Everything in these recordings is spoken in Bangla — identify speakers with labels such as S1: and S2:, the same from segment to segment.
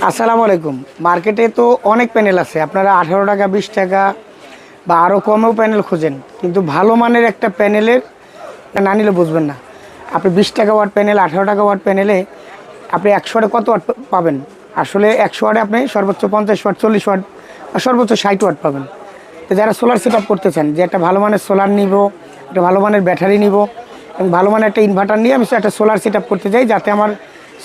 S1: আসসালামু আলাইকুম। মার্কেটে তো অনেক প্যানেল আছে, আপনারা 18 টাকা 20 টাকা বা আরও কমেও প্যানেল খোঁজেন, কিন্তু ভালো মানের একটা প্যানেলের না নিলে বুঝবেন না। আপনি 20 টাকা ওয়াট প্যানেল, 18 টাকা ওয়াট প্যানেলে আপনি 100 ওয়াটে কত ওয়াট পাবেন? আসলে 100 ওয়াটে আপনি সর্বোচ্চ 50 ওয়াট, 40 ওয়াট বা সর্বোচ্চ 60 ওয়াট পাবেন। তো যারা সোলার সেট আপ করতে চান, যে একটা ভালো মানের সোলার নিব, একটা ভালো মানের ব্যাটারি নিব এবং ভালো মানের একটা ইনভার্টার নিয়ে আমি একটা সোলার সেট আপ করতে চাই, যাতে আমার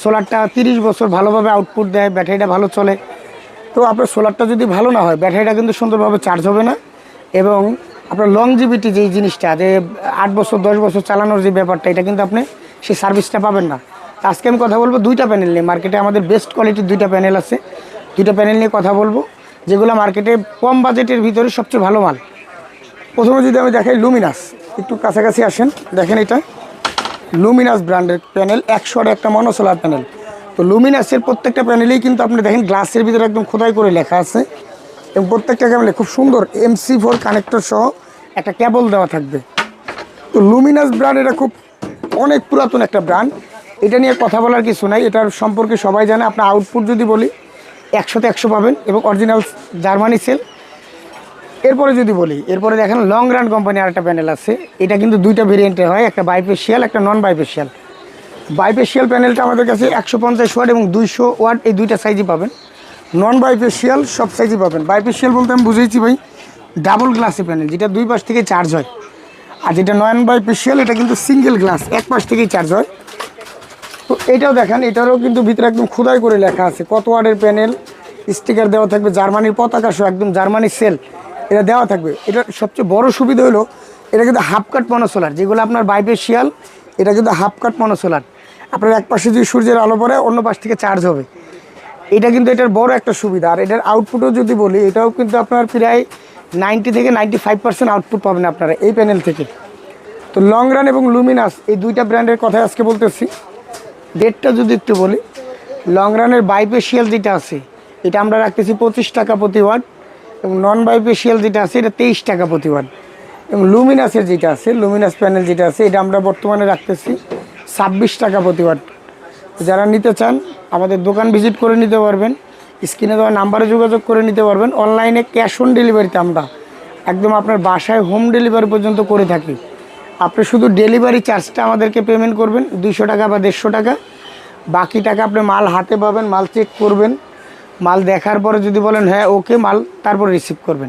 S1: সোলারটা 30 বছর ভালোভাবে আউটপুট দেয়, ব্যাটারিটা ভালো চলে। তো আপনার সোলারটা যদি ভালো না হয়, ব্যাটারিটা কিন্তু সুন্দরভাবে চার্জ হবে না এবং আপনার লংজিভিটি যেই জিনিসটা, যে 8 বছর 10 বছর চালানোর যে ব্যাপারটা, এটা কিন্তু আপনি সেই সার্ভিসটা পাবেন না। আজকে আমি কথা বলবো দুইটা প্যানেল নিয়ে। মার্কেটে আমাদের বেস্ট কোয়ালিটির দুইটা প্যানেল আছে, দুইটা প্যানেল নিয়ে কথা বলবো, যেগুলো মার্কেটে কম বাজেটের ভিতরে সবচেয়ে ভালো মাল। প্রথমে যদি আমি দেখাই লুমিনাস, একটু কাছাকাছি আসেন, দেখেন এটা লুমিনাস ব্র্যান্ডের প্যানেল, 100 একটা মনোসোলার প্যানেল। তো লুমিনাসের প্রত্যেকটা প্যানেলেই কিন্তু আপনি দেখেন গ্লাসের ভিতরে একদম খোদাই করে লেখা আছে এবং প্রত্যেকটা প্যানেলে খুব সুন্দর MC4 কানেক্টর সহ একটা কেবল দেওয়া থাকবে। তো লুমিনাস ব্র্যান্ড এটা খুব অনেক পুরাতন একটা ব্র্যান্ড, এটা নিয়ে কথা বলার কিছু নাই, এটার সম্পর্কে সবাই জানে। আপনার আউটপুট যদি বলি 100তে 100 পাবেন এবং অরিজিনাল জার্মানি সেল। এরপরে যদি বলি, এরপরে দেখেন লং রান কোম্পানি আর একটা প্যানেল আছে, এটা কিন্তু দুইটা ভেরিয়েন্টে হয়, একটা বাইফেশিয়াল, একটা নন বাইফেশিয়াল। বাইফেশিয়াল প্যানেলটা আমাদের কাছে 150 ওয়াট এবং 200 ওয়াট, এই দুইটা সাইজই পাবেন। নন বাইফেশিয়াল সব সাইজই পাবেন। বাইফেশিয়াল বলতে আমি বুঝেছি ভাই ডাবল গ্লাসের প্যানেল, যেটা দুই পাশ থেকে চার্জ হয়। আর যেটা নন বাইফেশিয়াল, এটা কিন্তু সিঙ্গেল গ্লাস, এক পাশ থেকেই চার্জ হয়। তো এটাও দেখেন, এটারও কিন্তু ভিতরে একদম খোদাই করে লেখা আছে কত ওয়াটের প্যানেল, স্টিকার দেওয়া থাকবে, জার্মানির পতাকা সহ একদম জার্মানি সেল এটা দেওয়া থাকবে। এটার সবচেয়ে বড় সুবিধা হলো এটা কিন্তু হাফ কাট মনোসোলার, যেগুলো আপনার বাইফেশিয়াল, এটা কিন্তু হাফ কাট মনোসোলার। আপনার এক পাশে যদি সূর্যের আলো পড়ে, অন্য পাশ থেকে চার্জ হবে। এটা কিন্তু এটার বড় একটা সুবিধা। আর এটার আউটপুটও যদি বলি, এটাও কিন্তু আপনার প্রায় 90 থেকে 95% আউটপুট পাবেন আপনারা এই প্যানেল থেকে। তো লং রান এবং লুমিনাস এই দুইটা ব্র্যান্ডের কথা আজকে বলতেছি। রেটটা যদি একটু বলি, লং রানের বাইফেশিয়াল যেটা আছে, এটা আমরা রাখতেছি 25 টাকা প্রতি ওয়াট এবং নন বাইফেশিয়াল যেটা আছে এটা 23 টাকা প্রতি ওয়াট। এবং লুমিনাসের যেটা আছে, লুমিনাস প্যানেল যেটা আছে, এটা আমরা বর্তমানে রাখতেছি 26 টাকা প্রতি ওয়াট। যারা নিতে চান আমাদের দোকান ভিজিট করে নিতে পারবেন, স্ক্রিনে দেওয়া নাম্বারে যোগাযোগ করে নিতে পারবেন। অনলাইনে ক্যাশ অন ডেলিভারিতে আমরা একদম আপনার বাসায় হোম ডেলিভারি পর্যন্ত করে থাকি। আপনি শুধু ডেলিভারি চার্জটা আমাদেরকে পেমেন্ট করবেন 200 টাকা বা 150 টাকা। বাকি টাকা আপনি মাল হাতে পাবেন, মাল চেক করবেন, মাল দেখার পরে যদি বলেন হ্যাঁ ওকে মাল, তারপরে রিসিভ করবেন।